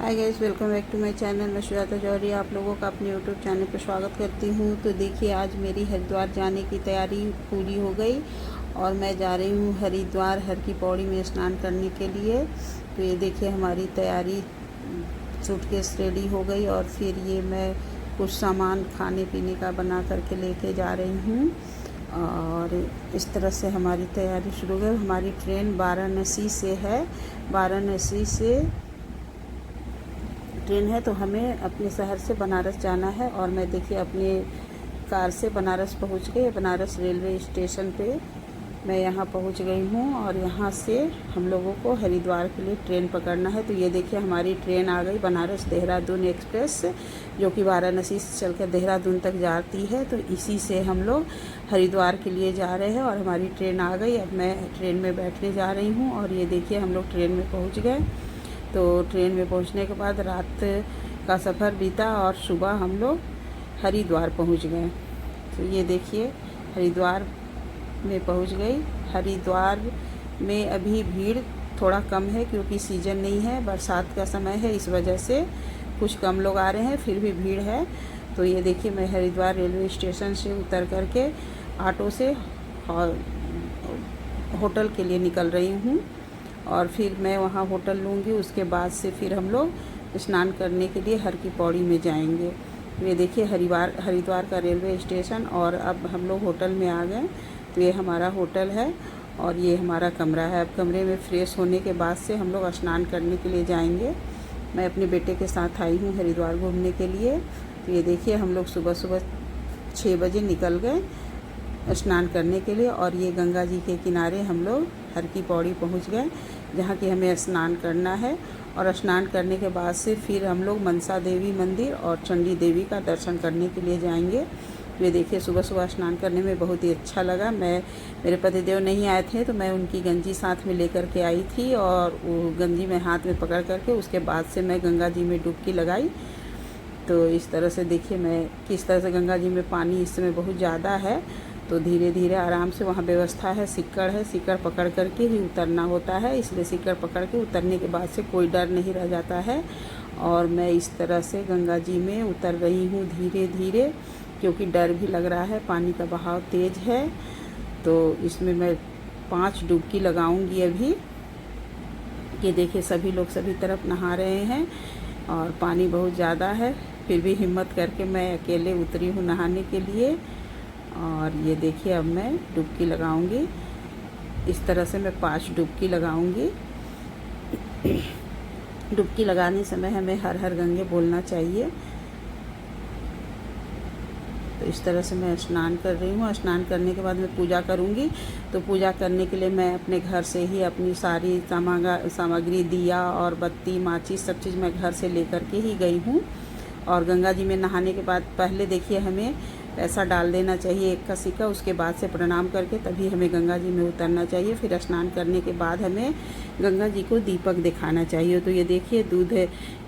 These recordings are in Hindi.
Hi guys, welcome back to my channel. मैं श्वेता जौहरी आप लोगों का अपने यूट्यूब चैनल पर स्वागत करती हूँ। तो देखिए, आज मेरी हरिद्वार जाने की तैयारी पूरी हो गई और मैं जा रही हूँ हरिद्वार हर की पौड़ी में स्नान करने के लिए। तो ये देखिए, हमारी तैयारी सूटकेस रेडी हो गई और फिर ये मैं कुछ सामान खाने पीने का बना करके लेके जा रही हूँ और इस तरह से हमारी तैयारी शुरू हो गई। हमारी ट्रेन वाराणसी से है, वाराणसी से ट्रेन है, तो हमें अपने शहर से बनारस जाना है। और मैं देखिए अपने कार से बनारस पहुंच गई। बनारस रेलवे स्टेशन पे मैं यहाँ पहुंच गई हूँ और यहाँ से हम लोगों को हरिद्वार के लिए ट्रेन पकड़ना है। तो ये देखिए, हमारी ट्रेन आ गई, बनारस देहरादून एक्सप्रेस, जो कि वाराणसी से चलकर देहरादून तक जाती है। तो इसी से हम लोग हरिद्वार के लिए जा रहे हैं और हमारी ट्रेन आ गई। अब मैं ट्रेन में बैठने जा रही हूँ और ये देखिए, हम लोग ट्रेन में पहुँच गए। तो ट्रेन में पहुंचने के बाद रात का सफ़र बीता और सुबह हम लोग हरिद्वार पहुंच गए। तो ये देखिए, हरिद्वार में पहुंच गई। हरिद्वार में अभी भीड़ थोड़ा कम है क्योंकि सीज़न नहीं है, बरसात का समय है, इस वजह से कुछ कम लोग आ रहे हैं, फिर भी भीड़ है। तो ये देखिए, मैं हरिद्वार रेलवे स्टेशन से उतर करके ऑटो से होटल के लिए निकल रही हूँ और फिर मैं वहाँ होटल लूँगी। उसके बाद से फिर हम लोग स्नान करने के लिए हर की पौड़ी में जाएंगे। ये देखिए, हरिद्वार का रेलवे स्टेशन और अब हम लोग होटल में आ गए। तो ये हमारा होटल है और ये हमारा कमरा है। अब कमरे में फ़्रेश होने के बाद से हम लोग स्नान करने के लिए जाएंगे। मैं अपने बेटे के साथ आई हूँ हरिद्वार घूमने के लिए। तो ये देखिए, हम लोग सुबह सुबह 6 बजे निकल गए स्नान करने के लिए और ये गंगा जी के किनारे हम लोग हर की पौड़ी पहुंच गए, जहाँ कि हमें स्नान करना है। और स्नान करने के बाद से फिर हम लोग मनसा देवी मंदिर और चंडी देवी का दर्शन करने के लिए जाएंगे। ये देखिए, सुबह सुबह स्नान करने में बहुत ही अच्छा लगा। मेरे पतिदेव नहीं आए थे तो मैं उनकी गंजी साथ में लेकर के आई थी और वो गंजी में हाथ में पकड़ करके उसके बाद से मैं गंगा जी में डुबकी लगाई। तो इस तरह से देखिए, मैं किस तरह से गंगा जी में पानी इस समय बहुत ज़्यादा है, तो धीरे धीरे आराम से वहाँ व्यवस्था है, सिक्कड़ है, सिक्कड़ पकड़ करके ही उतरना होता है। इसलिए सिक्कड़ पकड़ के उतरने के बाद से कोई डर नहीं रह जाता है। और मैं इस तरह से गंगा जी में उतर रही हूँ धीरे धीरे, क्योंकि डर भी लग रहा है, पानी का बहाव तेज़ है। तो इसमें मैं 5 डुबकी लगाऊंगी अभी। ये देखिए, सभी लोग सभी तरफ नहा रहे हैं और पानी बहुत ज़्यादा है, फिर भी हिम्मत करके मैं अकेले उतरी हूँ नहाने के लिए। और ये देखिए, अब मैं डुबकी लगाऊंगी। इस तरह से मैं 5 डुबकी लगाऊंगी। डुबकी लगाने समय हमें हर हर गंगे बोलना चाहिए। तो इस तरह से मैं स्नान कर रही हूँ। स्नान करने के बाद मैं पूजा करूँगी। तो पूजा करने के लिए मैं अपने घर से ही अपनी सारी सामग्री, दिया और बत्ती, माचिस, सब चीज़ मैं घर से लेकर के ही गई हूँ। और गंगा जी में नहाने के बाद पहले देखिए, हमें पैसा डाल देना चाहिए 1 का सिक्का। उसके बाद से प्रणाम करके तभी हमें गंगा जी में उतरना चाहिए। फिर स्नान करने के बाद हमें गंगा जी को दीपक दिखाना चाहिए। तो ये देखिए, दूध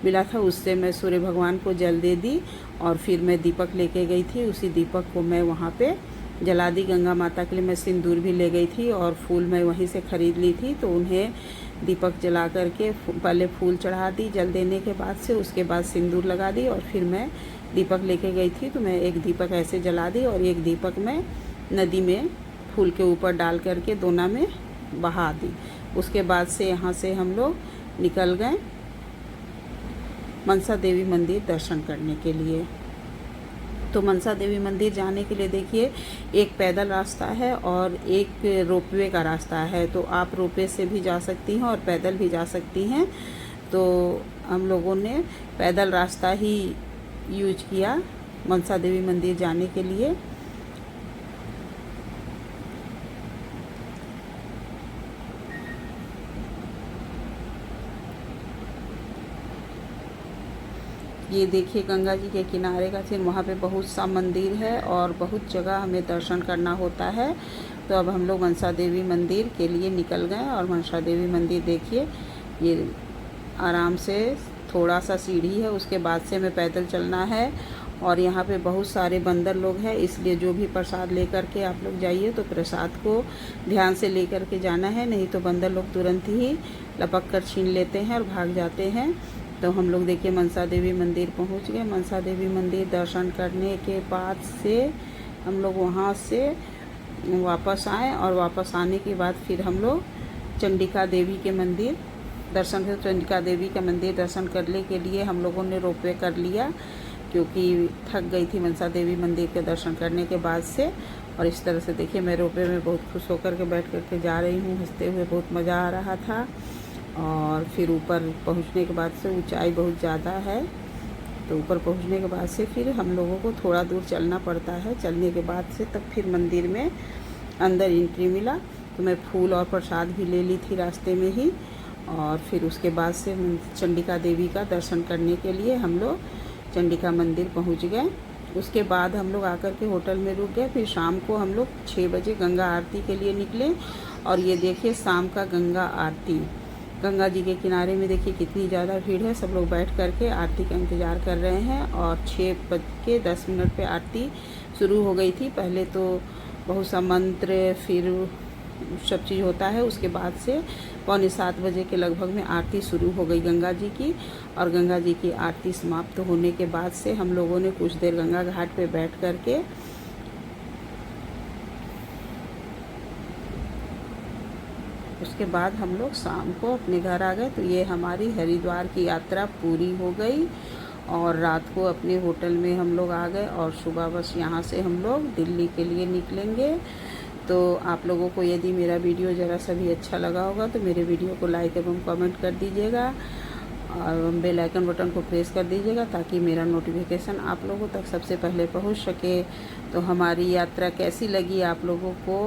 मिला था, उससे मैं सूर्य भगवान को जल दे दी और फिर मैं दीपक लेके गई थी। उसी दीपक को मैं वहाँ पे जला दी। गंगा माता के लिए मैं सिंदूर भी ले गई थी और फूल मैं वहीं से ख़रीद ली थी। तो उन्हें दीपक जला करके पहले फूल चढ़ा दी जल देने के बाद से, उसके बाद सिंदूर लगा दी और फिर मैं दीपक लेके गई थी। तो मैं एक दीपक ऐसे जला दी और एक दीपक मैं नदी में फूल के ऊपर डाल करके दोना में बहा दी। उसके बाद से यहाँ से हम लोग निकल गए मनसा देवी मंदिर दर्शन करने के लिए। तो मनसा देवी मंदिर जाने के लिए देखिए, एक पैदल रास्ता है और एक रोपवे का रास्ता है। तो आप रोपवे से भी जा सकती हैं और पैदल भी जा सकती हैं। तो हम लोगों ने पैदल रास्ता ही यूज किया मनसा देवी मंदिर जाने के लिए। ये देखिए, गंगा जी के किनारे का फिर वहाँ पे बहुत सा मंदिर है और बहुत जगह हमें दर्शन करना होता है। तो अब हम लोग मनसा देवी मंदिर के लिए निकल गए और मनसा देवी मंदिर देखिए, ये आराम से थोड़ा सा सीढ़ी है, उसके बाद से हमें पैदल चलना है। और यहाँ पे बहुत सारे बंदर लोग हैं, इसलिए जो भी प्रसाद लेकर के आप लोग जाइए तो प्रसाद को ध्यान से लेकर के जाना है, नहीं तो बंदर लोग तुरंत ही लपक कर छीन लेते हैं और भाग जाते हैं। तो हम लोग देखिए मनसा देवी मंदिर पहुंच गए। मनसा देवी मंदिर दर्शन करने के बाद से हम लोग वहाँ से वापस आए, और वापस आने के बाद फिर हम लोग चंडिका देवी के मंदिर दर्शन कर चंडिका देवी का मंदिर दर्शन करने के लिए हम लोगों ने रोपवे कर लिया, क्योंकि थक गई थी मनसा देवी मंदिर के दर्शन करने के बाद से। और इस तरह से देखिए मैं रोपवे में बहुत खुश होकर के बैठ करके जा रही हूँ, हंसते हुए, बहुत मज़ा आ रहा था। और फिर ऊपर पहुँचने के बाद से ऊंचाई बहुत ज़्यादा है, तो ऊपर पहुँचने के बाद से फिर हम लोगों को थोड़ा दूर चलना पड़ता है। चलने के बाद से तब फिर मंदिर में अंदर एंट्री मिला, तो मैं फूल और प्रसाद भी ले ली थी रास्ते में ही। और फिर उसके बाद से चंडिका देवी का दर्शन करने के लिए हम लोग चंडिका मंदिर पहुंच गए। उसके बाद हम लोग आकर के होटल में रुक गए। फिर शाम को हम लोग 6 बजे गंगा आरती के लिए निकले। और ये देखिए शाम का गंगा आरती, गंगा जी के किनारे में देखिए कितनी ज़्यादा भीड़ है। सब लोग बैठ करके आरती का इंतज़ार कर रहे हैं। और 6:10 पे आरती शुरू हो गई थी। पहले तो बहुत सा मंत्र फिर सब चीज़ होता है, उसके बाद से 6:45 बजे के लगभग में आरती शुरू हो गई गंगा जी की। और गंगा जी की आरती समाप्त होने के बाद से हम लोगों ने कुछ देर गंगा घाट पे बैठ करके उसके बाद हम लोग शाम को अपने घर आ गए। तो ये हमारी हरिद्वार की यात्रा पूरी हो गई। और रात को अपने होटल में हम लोग आ गए, और सुबह बस यहाँ से हम लोग दिल्ली के लिए निकलेंगे। तो आप लोगों को यदि मेरा वीडियो ज़रा सा भी अच्छा लगा होगा तो मेरे वीडियो को लाइक एवं कमेंट कर दीजिएगा, और बेल आइकन बटन को प्रेस कर दीजिएगा, ताकि मेरा नोटिफिकेशन आप लोगों तक सबसे पहुंच सके। तो हमारी यात्रा कैसी लगी आप लोगों को